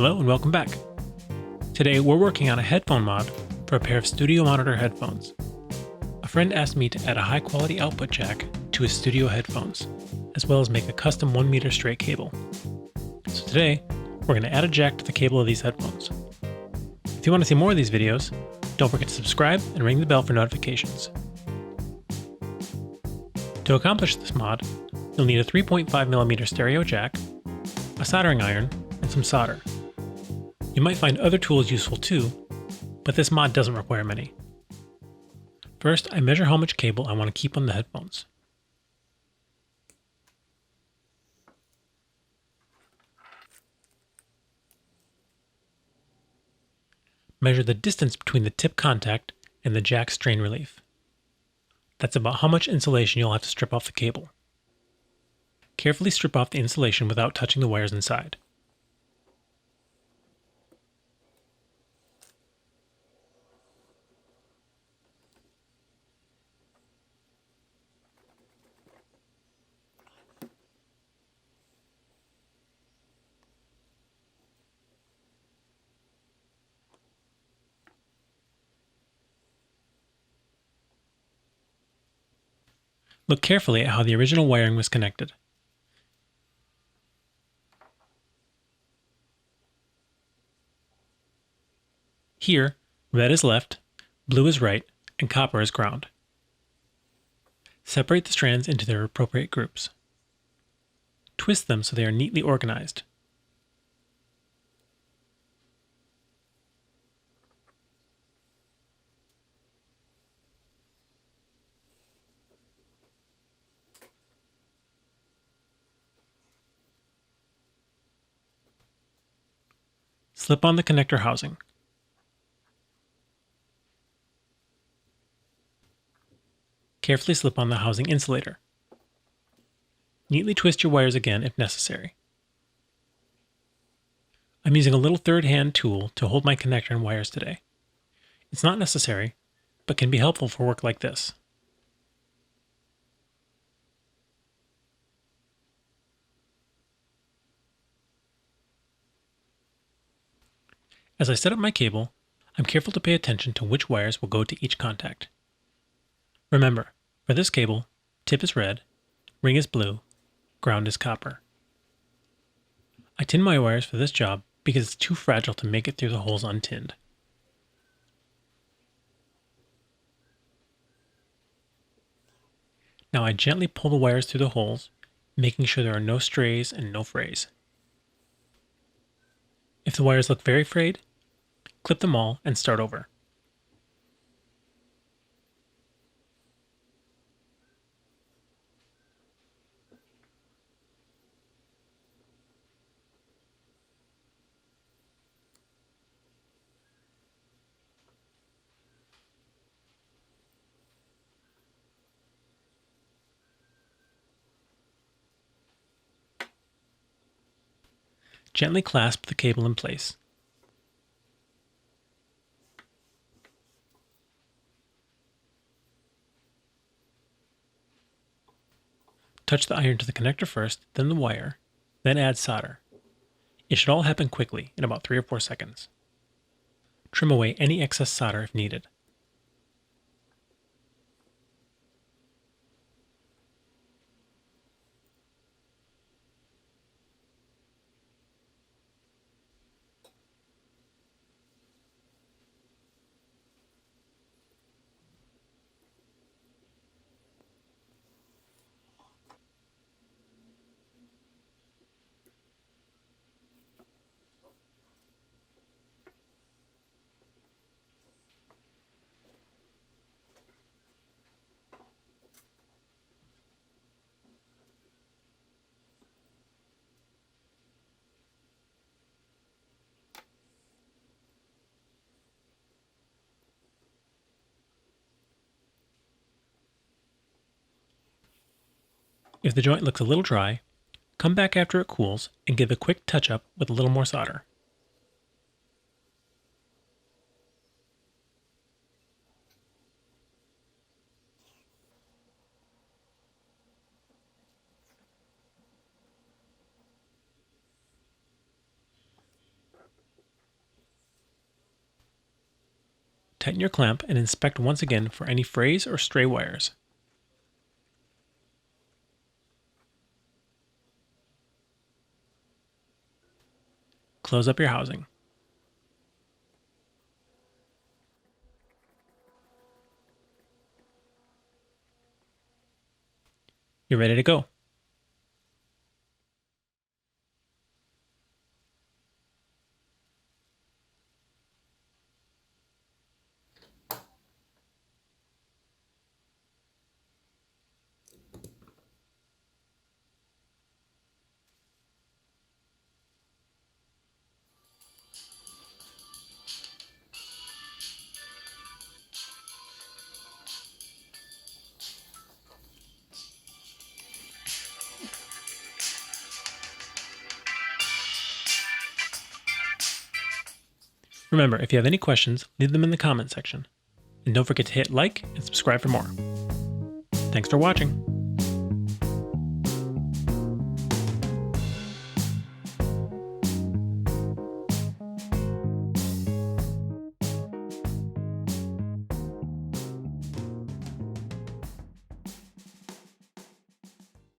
Hello and welcome back. Today we're working on a headphone mod for a pair of studio monitor headphones. A friend asked me to add a high quality output jack to his studio headphones, as well as make a custom 1 meter straight cable. So today, we're going to add a jack to the cable of these headphones. If you want to see more of these videos, don't forget to subscribe and ring the bell for notifications. To accomplish this mod, you'll need a 3.5mm stereo jack, a soldering iron, and some solder. You might find other tools useful too, but this mod doesn't require many. First, I measure how much cable I want to keep on the headphones. Measure the distance between the tip contact and the jack strain relief. That's about how much insulation you'll have to strip off the cable. Carefully strip off the insulation without touching the wires inside. Look carefully at how the original wiring was connected. Here, red is left, blue is right, and copper is ground. Separate the strands into their appropriate groups. Twist them so they are neatly organized. Slip on the connector housing. Carefully slip on the housing insulator. Neatly twist your wires again if necessary. I'm using a little third hand tool to hold my connector and wires today. It's not necessary, but can be helpful for work like this. As I set up my cable, I'm careful to pay attention to which wires will go to each contact. Remember, for this cable, tip is red, ring is blue, ground is copper. I tin my wires for this job because it's too fragile to make it through the holes untinned. Now I gently pull the wires through the holes, making sure there are no strays and no frays. If the wires look very frayed, clip them all and start over. Gently clasp the cable in place. Touch the iron to the connector first, then the wire, then add solder. It should all happen quickly, in about 3 or 4 seconds. Trim away any excess solder if needed. If the joint looks a little dry, come back after it cools and give a quick touch-up with a little more solder. Tighten your clamp and inspect once again for any frays or stray wires. Close up your housing. You're ready to go. Remember, if you have any questions, leave them in the comment section. And don't forget to hit like and subscribe for more. Thanks for watching.